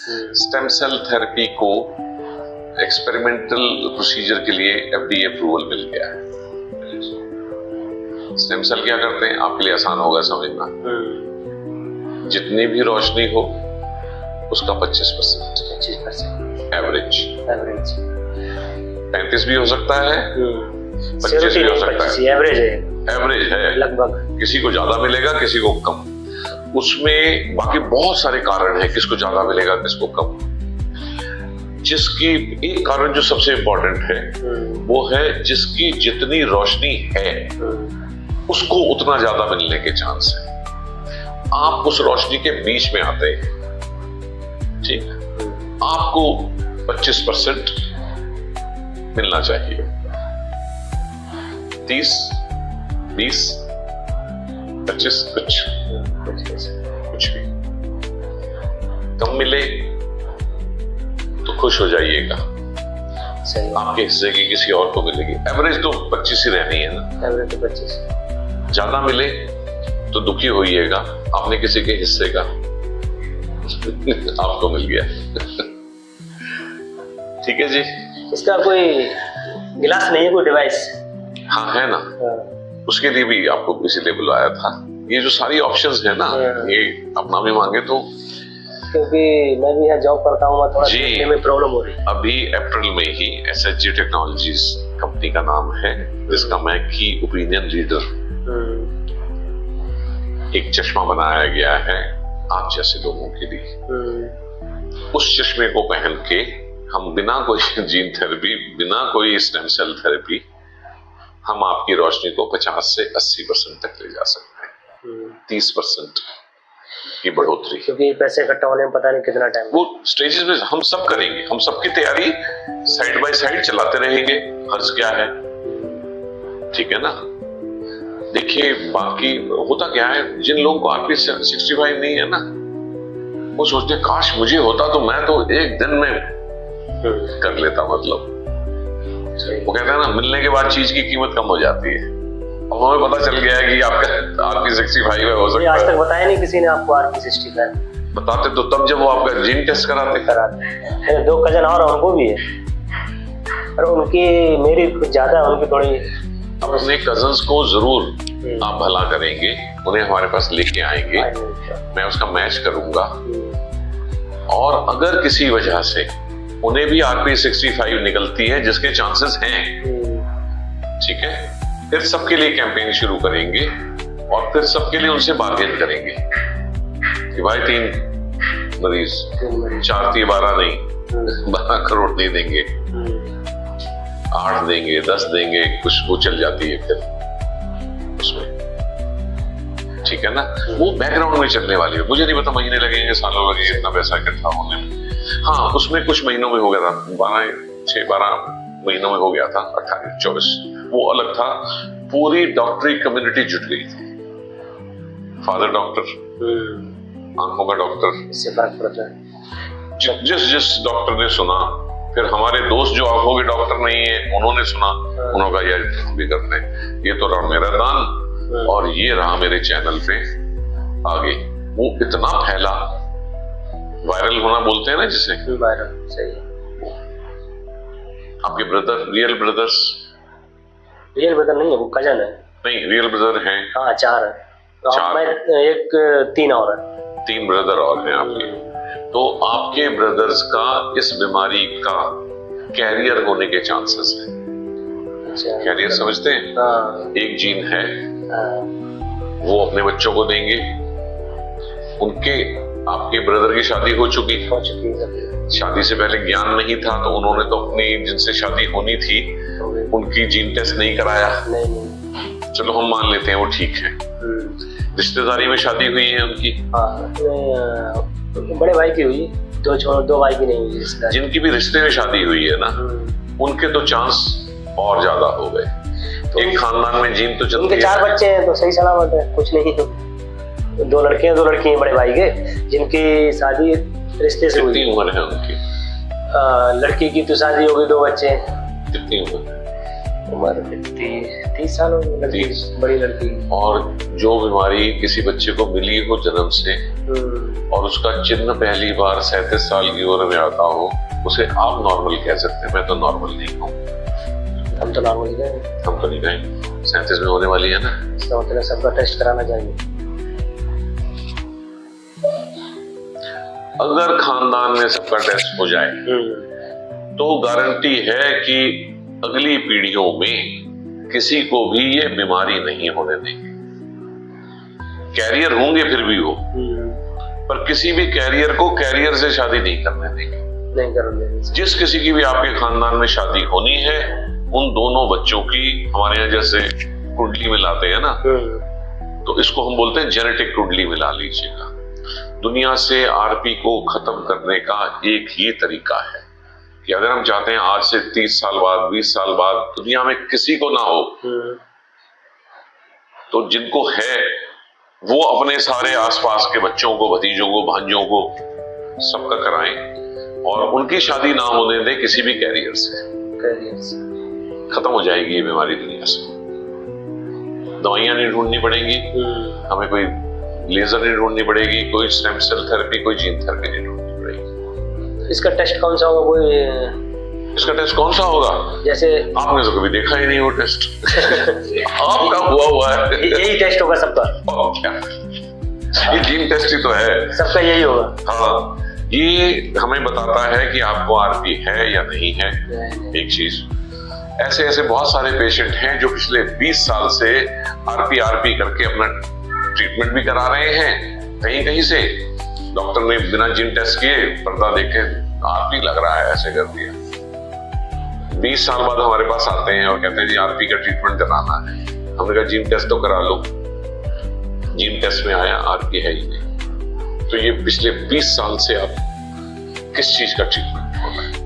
Stem cell therapy को experimental procedure के लिए FDA अप्रूवल मिल गया है। स्टेम सेल क्या करते हैं, आपके लिए आसान होगा समझना। जितनी भी रोशनी हो उसका 25% एवरेज 35 भी हो सकता है, 25 भी हो सकता है, एवरेज है लगभग। किसी को ज्यादा मिलेगा, किसी को कम। उसमें बाकी बहुत सारे कारण हैं किसको ज्यादा मिलेगा किसको कम। जिसकी एक कारण जो सबसे इंपॉर्टेंट है वो है जिसकी जितनी रोशनी है उसको उतना ज्यादा मिलने के चांस है। आप उस रोशनी के बीच में आते हैं, ठीक, आपको 25% मिलना चाहिए। 30, 20, 25 कुछ भी कम मिले तो खुश हो जाइएगा, आपके हिस्से की किसी और को मिलेगी। एवरेज तो 25 ही रहनी है ना, एवरेज तो 25। ज्यादा मिले तो दुखी होइएगा, आपने किसी के हिस्से का आपको मिल गया। ठीक है जी। इसका कोई गिलास नहीं है, कोई डिवाइस? हाँ है ना, उसके लिए भी आपको इसीलिए बुलाया था। ये जो सारी ऑप्शंस है ना, ये अपना भी मांगे तो, क्योंकि मैं भी यहाँ जॉब करता हूँ, थोड़ा देखने में प्रॉब्लम हो रही है। अभी अप्रैल में ही SHG टेक्नोलॉजीज कंपनी का नाम है, जिसका मैं की ओपिनियन लीडर एक चश्मा बनाया गया है आप जैसे लोगों के लिए। उस चश्मे को पहन के हम बिना कोई जीन थेरेपी, बिना कोई स्टेम सेल थेरेपी, हम आपकी रोशनी को 50 से 80% तक ले जा सकते हैं। 30% की बढ़ोतरी, क्योंकि पैसे इकट्ठा होने में पता नहीं कितना टाइम। वो स्टेजेस में हम सब करेंगे, हम सबकी तैयारी साइड बाय साइड चलाते रहेंगे। हर्ज क्या है, ठीक है ना। देखिए बाकी होता क्या है, जिन लोगों को RP 65 नहीं है ना, वो सोचते काश मुझे होता तो मैं तो एक दिन में कर लेता। मतलब वो कहते हैं ना, मिलने के बाद चीज की कीमत कम हो जाती है। अब हमें पता चल गया है कि आपका RP 65 है, हो सकता है। आज तक बताया नहीं किसी ने आपको RP 65। बताते तो तब जब वो आपका जीन टेस्ट कराते। 2 कजन और उनको भी है, और उनकी मेरी कुछ ज्यादा, उनकी थोड़ी। अपने कजन्स को जरूर आप भला करेंगे, उन्हें हमारे पास लेके आएंगे, मैं उसका मैच करूंगा। और अगर किसी वजह से उन्हें भी RP 65 निकलती है, जिसके चांसेस हैं, ठीक है, फिर सबके लिए कैंपेन शुरू करेंगे और फिर सबके लिए उनसे बार्गेन करेंगे कि भाई 3 मरीज 4 थी, 12 नहीं, 12 करोड़ नहीं देंगे, 8 देंगे, 10 देंगे, कुछ वो चल जाती है फिर उसमें, ठीक है ना। वो बैकग्राउंड में चलने वाली है, मुझे नहीं पता महीने लगेंगे, सालों लगेंगे इतना पैसा इकट्ठा होने में। हाँ, उसमें कुछ महीनों में हो गया था, 12 महीनों में हो गया था, 28-24 वो अलग था। पूरी डॉक्टरी कम्युनिटी जुट गई थी, फादर डॉक्टर, आंखों का डॉक्टर, इससे फर्क पड़ता है। जिस डॉक्टर ने सुना, फिर हमारे दोस्त जो आंखों के डॉक्टर नहीं है उन्होंने सुना, उन्होंने कहा यार हम भी करते हैं। ये तो रहा मेरा दान और ये रहा मेरे चैनल पे आगे। वो इतना फैला, वायरल होना बोलते हैं ना जिसे, वायरल, सही है। आपके brother, real brothers, real brother नहीं है, वो कजन है। नहीं, रियल ब्रदर हैं। हाँ, 4 है। 4 मैं 3 और है। 3 ब्रदर और हैं आपके। तो आपके ब्रदर्स का इस बीमारी का कैरियर होने के चांसेस हैं। कैरियर समझते हैं? एक जीन है, वो अपने बच्चों को देंगे। उनके, आपके ब्रदर की शादी हो चुकी है, शादी से पहले ज्ञान नहीं था तो उन्होंने तो अपनी जिनसे शादी होनी थी उनकी जीन टेस्ट नहीं कराया। चलो हम मान लेते हैं वो ठीक है। रिश्तेदारी में शादी हुई है उनकी, बड़े भाई की हुई, 2 भाई की नहीं हुई। जिनकी भी रिश्ते में शादी हुई है ना, उनके तो चांस और ज्यादा हो गए। तो एक खानदान में जीन तो चलती है। उनके 4 बच्चे हैं तो सही सलामत है, कुछ नहीं। 2 लड़के हैं, 2 लड़की हैं बड़े भाई के, जिनकी शादी रिश्ते से हुई। कितनी उम्र है उनकी? लड़की की तो शादी होगी, 2 बच्चे हैं। कितनी उम्र? 30 साल हो गए, बड़ी लड़की। और जो बीमारी किसी बच्चे को मिली हो जन्म से, और उसका चिन्ह पहली बार 37 साल की उम्र में आता हो, उसे आप नॉर्मल कह सकते हैं। मैं तो नॉर्मल नहीं कहूँ। हम तो नॉर्मल ही कहेंगे। हम तो नहीं कहेंगे, 37 में होने वाली है ना। इसका मतलब सबका टेस्ट कराना चाहिए। अगर खानदान में सबका टेस्ट हो जाए तो गारंटी है कि अगली पीढ़ियों में किसी को भी ये बीमारी नहीं होने देंगे। कैरियर होंगे फिर भी वो, पर किसी भी कैरियर को कैरियर से शादी नहीं करने देंगे। नहीं करने देंगे। जिस किसी की भी आपके खानदान में शादी होनी है, उन दोनों बच्चों की, हमारे यहाँ जैसे कुंडली मिलाते हैं ना, तो इसको हम बोलते हैं जेनेटिक कुंडली मिला लीजिएगा। दुनिया से आरपी को खत्म करने का एक ही तरीका है कि अगर हम चाहते हैं आज से 30 साल बाद, 20 साल बाद दुनिया में किसी को ना हो, तो जिनको है वो अपने सारे आसपास के बच्चों को, भतीजों को, भांजों को सबका कराएं और उनकी शादी ना होने दें किसी भी कैरियर से। खत्म हो जाएगी ये बीमारी दुनिया से। दवाइयां नहीं ढूंढनी पड़ेंगी, हमें कोई लेजर नहीं ढूंढनी पड़ेगी, कोई स्टेम सेल थेरेपी, कोई जीन थेरेपी नहीं ढूंढनी पड़ेगी। इसका टेस्ट कौन सा होगा? कोई इसका टेस्ट कौन सा होगा? जैसे आपने तो कभी देखा ही नहीं वो टेस्ट। आपका हुआ है, यही टेस्ट होगा सबका। और क्या, ये जीन टेस्ट ही तो है, सबका यही होगा। हाँ, ये हमें बताता है कि आपको आरपी है या नहीं है। एक चीज, ऐसे ऐसे बहुत सारे पेशेंट हैं जो पिछले 20 साल से आरपी करके अपना ट्रीटमेंट भी करा रहे हैं। कहीं कहीं से डॉक्टर ने बिना जीन टेस्ट किए पर्दा देखे आरपी लग रहा है, ऐसे कर दिया। 20 साल बाद हमारे पास आते हैं और कहते हैं जी आरपी का ट्रीटमेंट कराना है। हमने कहा जीन टेस्ट तो करा लो। जीन टेस्ट में आया आरपी है ही नहीं। तो ये पिछले 20 साल से आप किस चीज का ट्रीटमेंट हो रहा है?